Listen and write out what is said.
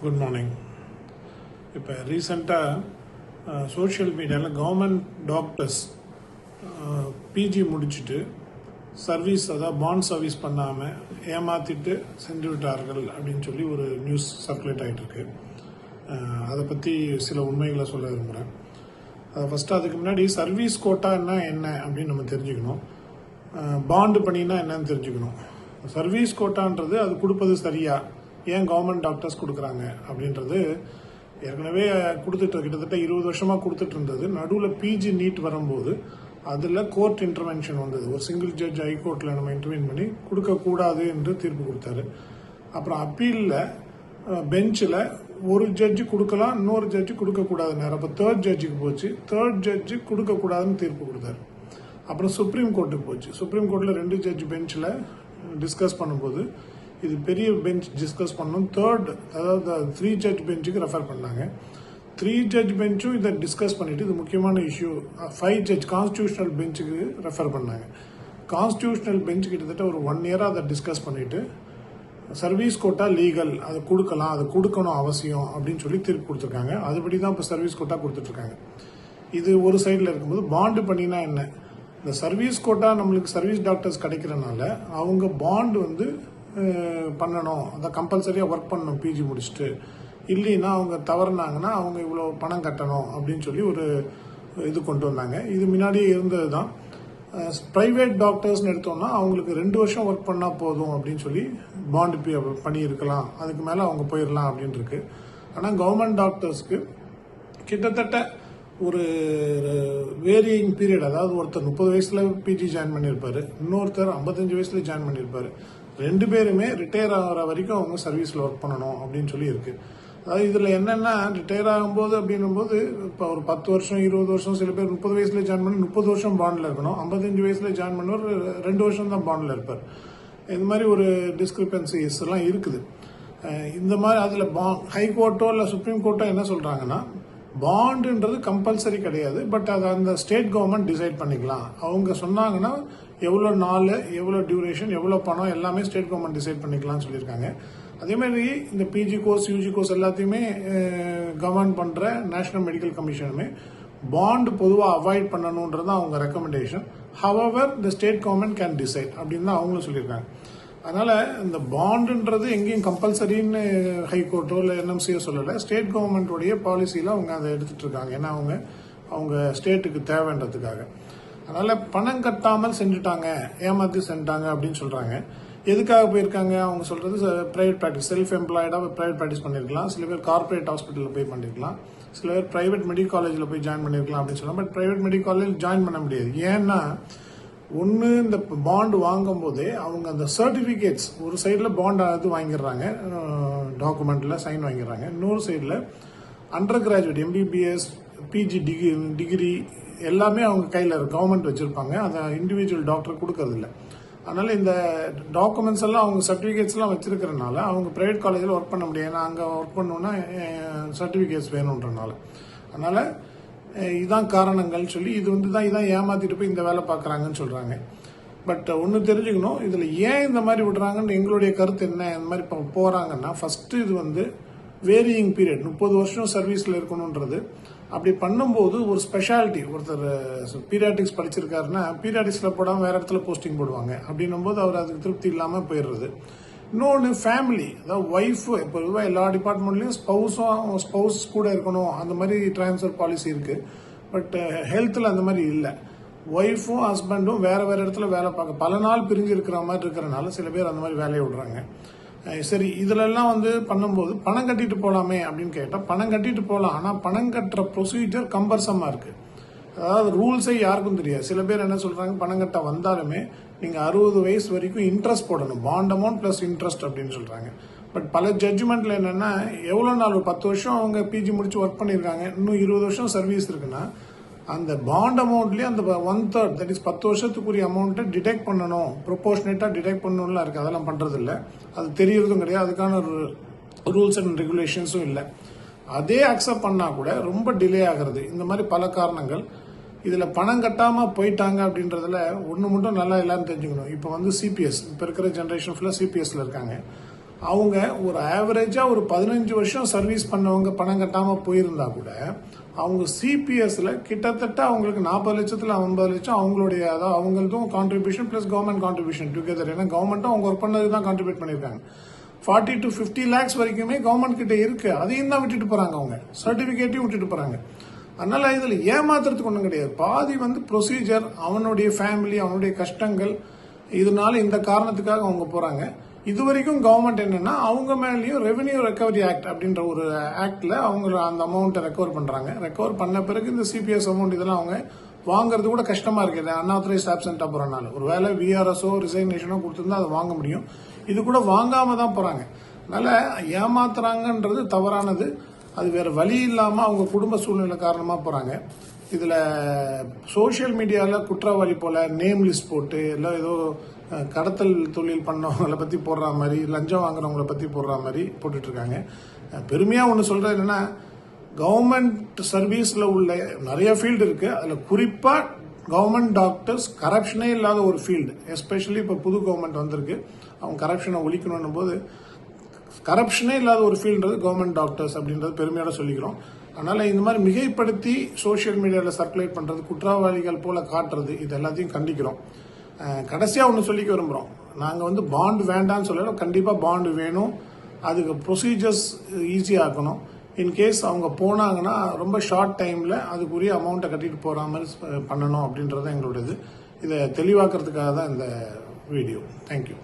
Good morning. இப்போ ரீசெண்டாக social மீடியாவில் கவர்மெண்ட் டாக்டர்ஸ் பிஜி முடிச்சுட்டு சர்வீஸ், அதாவது பாண்ட் சர்வீஸ் பண்ணாமல் ஏமாற்றிட்டு சென்று விட்டார்கள் அப்படின்னு சொல்லி ஒரு நியூஸ் சர்க்குலேட் ஆகிட்டுருக்கு. அதை பற்றி சில உண்மைகளை சொல்ல விரும்புகிறேன். ஃபஸ்ட்டு அதுக்கு முன்னாடி சர்வீஸ் கோட்டான்னா என்ன அப்படின்னு நம்ம தெரிஞ்சுக்கணும். பாண்டு பண்ணினா என்னன்னு தெரிஞ்சுக்கணும். சர்வீஸ் கோட்டான்றது அது கொடுப்பது சரியா, ஏன் கவர்மெண்ட் டாக்டர்ஸ் கொடுக்குறாங்க அப்படின்றது ஏற்கனவே கொடுத்துட்டு கிட்டத்தட்ட 20 வருஷமாக கொடுத்துட்டு இருந்தது. நடுவில் பிஜி நீட் வரும்போது அதில் கோர்ட் இன்டர்வென்ஷன் வந்தது. ஒரு சிங்கிள் ஜட்ஜ் ஹைகோர்ட்டில் நம்ம இன்டர்வென் பண்ணி கொடுக்கக்கூடாது என்று தீர்ப்பு கொடுத்தாரு. அப்புறம் அப்பீலில் பெஞ்சில் ஒரு ஜட்ஜு கொடுக்கலாம், இன்னொரு ஜட்ஜு கொடுக்கக்கூடாது நேரம். அப்போ தேர்ட் ஜட்ஜுக்கு போச்சு. தேர்ட் ஜட்ஜு கொடுக்கக்கூடாதுன்னு தீர்ப்பு கொடுத்தாரு. அப்புறம் சுப்ரீம் கோர்ட்டுக்கு போச்சு. சுப்ரீம் கோர்ட்டில் 2 ஜட்ஜ் பெஞ்சில் டிஸ்கஸ் பண்ணும்போது இது பெரிய பெஞ்ச் டிஸ்கஸ் பண்ணணும். தேர்ட், அதாவது 3 ஜட்ஜ் பெஞ்சுக்கு ரெஃபர் பண்ணாங்க. 3 ஜட்ஜ் பெஞ்சும் இதை டிஸ்கஸ் பண்ணிட்டு இது முக்கியமான இஷ்யூ 5 ஜட்ஜ் கான்ஸ்டியூஷனல் பெஞ்சுக்கு ரெஃபர் பண்ணாங்க. கான்ஸ்டியூஷனல் பெஞ்ச் கிட்டத்தட்ட ஒரு 1 இயராக அதை டிஸ்கஸ் பண்ணிட்டு சர்வீஸ் கோட்டா லீகல், அதை கொடுக்கலாம், அதை கொடுக்கணும் அவசியம் அப்படின்னு சொல்லி தீர்ப்பு கொடுத்துருக்காங்க. அதுபடி தான் இப்போ சர்வீஸ் கோட்டா கொடுத்துட்ருக்காங்க. இது ஒரு சைடில் இருக்கும்போது பாண்டு பண்ணினா என்ன, இந்த சர்வீஸ் கோட்டா நம்மளுக்கு சர்வீஸ் டாக்டர்ஸ் கிடைக்கிறனால அவங்க பாண்டு பண்ணணும், அதை கம்பல்சரியாக ஒர்க் பண்ணணும் பிஜி முடிச்சுட்டு. இல்லைன்னா அவங்க தவறுனாங்கன்னா அவங்க இவ்வளோ பணம் கட்டணும் அப்படின்னு சொல்லி ஒரு இது கொண்டு வந்தாங்க. இது முன்னாடியே இருந்தது தான். ப்ரைவேட் டாக்டர்ஸ்னு எடுத்தோம்னா அவங்களுக்கு 2 வருஷம் ஒர்க் பண்ணால் போதும் அப்படின்னு சொல்லி பாண்டு பண்ணியிருக்கலாம், அதுக்கு மேலே அவங்க போயிடலாம் அப்படின்னு இருக்கு. ஆனால் கவர்மெண்ட் டாக்டர்ஸ்க்கு கிட்டத்தட்ட ஒரு வேரியிங் பீரியட், அதாவது ஒருத்தர் 30 வயசுல பிஜி ஜாயின் பண்ணியிருப்பாரு, இன்னொருத்தர் 55 வயசுல ஜாயின் பண்ணியிருப்பாரு. 2 பேருமே ரிட்டையர் ஆகிற வரைக்கும் அவங்க சர்வீஸில் ஒர்க் பண்ணணும் அப்படின்னு சொல்லி இருக்கு. அதாவது இதில் என்னென்னா ரிட்டையர் ஆகும்போது அப்படின்னும் போது இப்போ ஒரு 10 வருஷம் 20 வருஷம், சில பேர் 30 வயசுல ஜாயின் பண்ணி 30 வருஷம் பாண்டில் இருக்கணும். 55 வயசுல ஜாயின் பண்ணவர் 2 வருஷம் தான் பாண்டில் இருப்பார். இந்த மாதிரி ஒரு டிஸ்கிரிபன்சிஸ் எல்லாம் இருக்குது. இந்த மாதிரி அதில் ஹைகோர்ட்டோ இல்லை சுப்ரீம் கோர்ட்டோ என்ன சொல்கிறாங்கன்னா, பாண்டுன்றது கம்பல்சரி கிடையாது, பட் அதை அந்த ஸ்டேட் கவர்மெண்ட் டிசைட் பண்ணிக்கலாம். அவங்க சொன்னாங்கன்னா எவ்வளோ நாள், எவ்வளோ டியூரேஷன், எவ்வளோ பணம் எல்லாமே ஸ்டேட் கவர்மெண்ட் டிசைட் பண்ணிக்கலாம்னு சொல்லியிருக்காங்க. அதே மாதிரி இந்த பிஜி கோர்ஸ், யூஜி கோர்ஸ் எல்லாத்தையுமே கவர்ன் பண்ணுற நேஷனல் மெடிக்கல் கமிஷனுமே பாண்டு பொதுவாக அவாய்ட் பண்ணணுன்றது அவங்க recommendation. However the state government can decide அப்படின்னு தான் அவங்களும் சொல்லியிருக்காங்க. அதனால இந்த பாண்டுன்றது எங்கேயும் கம்பல்சரின்னு ஹைகோர்ட்டோ இல்லை என்எம்சியோ சொல்லலை. ஸ்டேட் கவர்மெண்ட்டோடைய பாலிசியில் அவங்க அதை எடுத்துட்டு இருக்காங்க. ஏன்னா அவங்க ஸ்டேட்டுக்கு தேவைன்றதுக்காக. அதனால பணம் கட்டாமல் செஞ்சுட்டாங்க, ஏமாற்றி செஞ்சுட்டாங்க அப்படின்னு சொல்றாங்க. எதுக்காக போயிருக்காங்க அவங்க சொல்றது, பிரைவேட் ப்ராக்டிஸ், செல்ஃப் எம்ப்ளாய்டாக பிரைவேட் ப்ராக்டிஸ் பண்ணிருக்கலாம். சில பேர் கார்பரேட் ஹாஸ்பிட்டலில் போய் பண்ணிருக்கலாம். சில பேர் பிரைவேட் மெடிக்கல் காலேஜில் போய் ஜாயின் பண்ணிருக்கலாம் அப்படின்னு சொல்லலாம். But private medical college join பண்ண முடியாது. ஏன்னா ஒன்று, இந்த பாண்டு வாங்கும் போதே அவங்க அந்த சர்டிஃபிகேட்ஸ் ஒரு சைடில் பாண்ட் அது வாங்கிடுறாங்க, டாக்குமெண்ட்டில் சைன் வாங்கிடுறாங்க. இன்னொரு சைடில் undergraduate MBBS PG degree எல்லாமே அவங்க கையில் கவர்மெண்ட் வச்சுருப்பாங்க. அதை இண்டிவிஜுவல் டாக்டர் கொடுக்கறதில்ல. அதனால் இந்த டாக்குமெண்ட்ஸ் எல்லாம் அவங்க சர்டிஃபிகேட்ஸ்லாம் வச்சிருக்கிறதுனால அவங்க ப்ரைவேட் காலேஜில் ஒர்க் பண்ண முடியாது. ஏன்னா அங்கே ஒர்க் பண்ணணுன்னா சர்டிஃபிகேட்ஸ் வேணுன்றனால. அதனால் இதான் காரணங்கள் சொல்லி இதான் ஏமாத்திட்டு போய் இந்த வேலை பார்க்குறாங்கன்னு சொல்கிறாங்க. பட் ஒன்று தெரிஞ்சுக்கணும், இதில் ஏன் இந்த மாதிரி விடுறாங்கன்னு எங்களுடைய கருத்து என்ன. இந்த மாதிரி போகிறாங்கன்னா ஃபஸ்ட்டு இது வேரியிங் பீரியட், 30 வருஷம் சர்வீஸில் இருக்கணுன்றது. அப்படி பண்ணும்போது ஒரு ஸ்பெஷாலிட்டி, ஒருத்தர் பீரியாட்டிக்ஸ் படிச்சிருக்காருன்னா பீரியாட்டிக்ஸில் போடாமல் வேற இடத்துல போஸ்டிங் போடுவாங்க. அப்படின்னும் போது அவர் அதுக்கு திருப்தி இல்லாமல் போயிடுறது. இன்னொன்று ஃபேமிலி, அதாவது ஒய்ஃபு, இப்போ எல்லா டிபார்ட்மெண்ட்லையும் ஸ்பௌஸ் கூட இருக்கணும், அந்த மாதிரி டிரான்ஸ்ஃபர் பாலிசி இருக்குது. பட் ஹெல்த்தில் அந்த மாதிரி இல்லை. ஒய்ஃபும் ஹஸ்பண்டும் வேற இடத்துல வேலை பார்க்க பல நாள் பிரிஞ்சு இருக்கிற மாதிரி இருக்கிறனால சில பேர் அந்த மாதிரி வேலையை விடுறாங்க. சரி, இதுலெல்லாம் பண்ணும்போது பணம் கட்டிட்டு போகலாமே அப்படின்னு கேட்டால் பணம் கட்டிட்டு போகலாம். ஆனால் பணம் கட்டுற ப்ரொசீஜர் கம்பர்சமாக இருக்குது. அதாவது ரூல்ஸே யாருக்கும் தெரியாது. சில பேர் என்ன சொல்கிறாங்க, பணம் கட்ட வந்தாலுமே நீங்கள் 60 வயசு வரைக்கும் இன்ட்ரெஸ்ட் போடணும், பாண்ட் அமௌண்ட் ப்ளஸ் இன்ட்ரெஸ்ட் அப்படின்னு சொல்கிறாங்க. பட் பல ஜட்ஜ்மெண்ட்டில் என்னென்னா, எவ்வளோ நாள், 10 வருஷம் அவங்க பிஜி முடிச்சு ஒர்க் பண்ணியிருக்காங்க, இன்னும் 20 வருஷம் சர்வீஸ் இருக்குன்னா அந்த பாண்ட் அமௌண்ட்லேயே அந்த 1/3, தட் இஸ் 10 வருஷத்துக்குரிய அமௌண்ட்டை டிடெக்ட் பண்ணணும், ப்ரொபோர்ஷனேட்டாக டிடெக்ட் பண்ணணும்லாம் இருக்குது. அதெல்லாம் பண்ணுறது இல்லை, அது தெரியறதும் கிடையாது. அதுக்கான ரூல்ஸ் அண்ட் ரெகுலேஷன்ஸும் இல்லை. அதே அக்செப்ட் பண்ணால் கூட ரொம்ப டிலே ஆகிறது. இந்த மாதிரி பல காரணங்கள். இதில் பணம் கட்டாமல் போயிட்டாங்க அப்படின்றதுல ஒன்று மட்டும் நல்லா எல்லாரும் தெரிஞ்சுக்கணும். இப்போ சிபிஎஸ், இப்போ இருக்கிற ஜென்ரேஷன் ஃபுல்லாக சிபிஎஸ்ல இருக்காங்க. அவங்க ஒரு ஆவரேஜாக ஒரு 15 வருஷம் சர்வீஸ் பண்ணவங்க பணம் கட்டாமல் போயிருந்தா கூட அவங்க சிபிஎஸ்ல கிட்டத்தட்ட அவங்களுக்கு 40 லட்சத்தில் 50 லட்சம் அவங்களுடைய அதாவது அவங்களுக்கும் contribution plus government contribution together. ஏன்னா கவர்மெண்ட்டும் அவங்க ஒர்க் பண்ணது தான் கான்ட்ரிபியூட் பண்ணியிருக்காங்க. 40 to 50 lakhs வரைக்குமே கவர்மெண்ட் கிட்ட இருக்கு. அதையும் தான் விட்டுட்டு போறாங்க, அவங்க சர்டிபிகேட்டையும் விட்டுட்டு போறாங்க. அதனால இதுல ஏமாத்துறதுக்கு ஒன்றும் கிடையாது. பாதி ப்ரொசீஜர், அவனுடைய ஃபேமிலி, அவனுடைய கஷ்டங்கள், இதனால இந்த காரணத்துக்காக அவங்க போறாங்க. இது வரைக்கும் கவர்மெண்ட் என்னன்னா அவங்க மேலேயும் ரெவென்யூ ரெக்கவரி ஆக்ட் அப்படின்ற ஒரு ஆக்ட்ல அவங்க அந்த அமௌண்ட்டை ரெக்கவர் பண்றாங்க. ரெக்கவர் பண்ண பிறகு இந்த சிபிஎஸ் அமௌண்ட் இதெல்லாம் அவங்க வாங்குறது கூட கஷ்டமா இருக்கு. அன்ஆத்தரைஸ்ட் ஆப்சென்டா போறனால ஒருவேளை விஆர்எஸோ ரிசைக்னேஷனோ கொடுத்திருந்தா அதை வாங்க முடியும். இது கூட வாங்காம தான் போறாங்க. அதனால ஏமாத்துறாங்கன்றது தவறானது. அது வேற வழி இல்லாம அவங்க குடும்ப சூழ்நிலை காரணமா போறாங்க. இதுல சோசியல் மீடியால குற்றவாளி போல நேம் லிஸ்ட் போட்டு இல்லை ஏதோ கடத்தல் தொழில் பண்ணவங்களை பத்தி போடுற மாதிரி, லஞ்சம் வாங்குறவங்களை பத்தி போடுற மாதிரி போட்டுட்டு இருக்காங்க. பெருமையா ஒன்று சொல்றது என்னன்னா, கவர்மெண்ட் சர்வீஸ்ல உள்ள நிறைய ஃபீல்டு இருக்கு. அதுல குறிப்பா கவர்மெண்ட் டாக்டர்ஸ் கரப்ஷனே இல்லாத ஒரு ஃபீல்டு. எஸ்பெஷலி இப்போ புது கவர்மெண்ட் வந்திருக்கு, அவங்க கரப்ஷனை ஒழிக்கணும் போது கரப்ஷனே இல்லாத ஒரு ஃபீல்டுன்றது கவர்மெண்ட் டாக்டர்ஸ் அப்படின்றது பெருமையோட சொல்லிக்கிறோம். அதனால இந்த மாதிரி மிகைப்படுத்தி சோசியல் மீடியாவில் சர்க்குலேட் பண்றது, குற்றவாளிகள் போல காட்டுறது, இது எல்லாத்தையும் கண்டிக்கிறோம். கடைசியா ஒன்று சொல்லிக்க விரும்புகிறோம். நாங்கள் பாண்ட் வேண்டாம்னு சொல்லல, கண்டிப்பாக பாண்டு வேணும். அதுக்கு ப்ரொசீஜர்ஸ் ஈஸியாக்கணும். இன்கேஸ் அவங்க போனாங்கன்னா ரொம்ப ஷார்ட் டைமில் அதுக்குரிய அமௌண்ட்டை கட்டிட்டு போகிற மாதிரி பண்ணணும் அப்படின்றது எங்களோட இது. இதை தெளிவாக்குறதுக்காக தான் இந்த வீடியோ. தேங்க்யூ.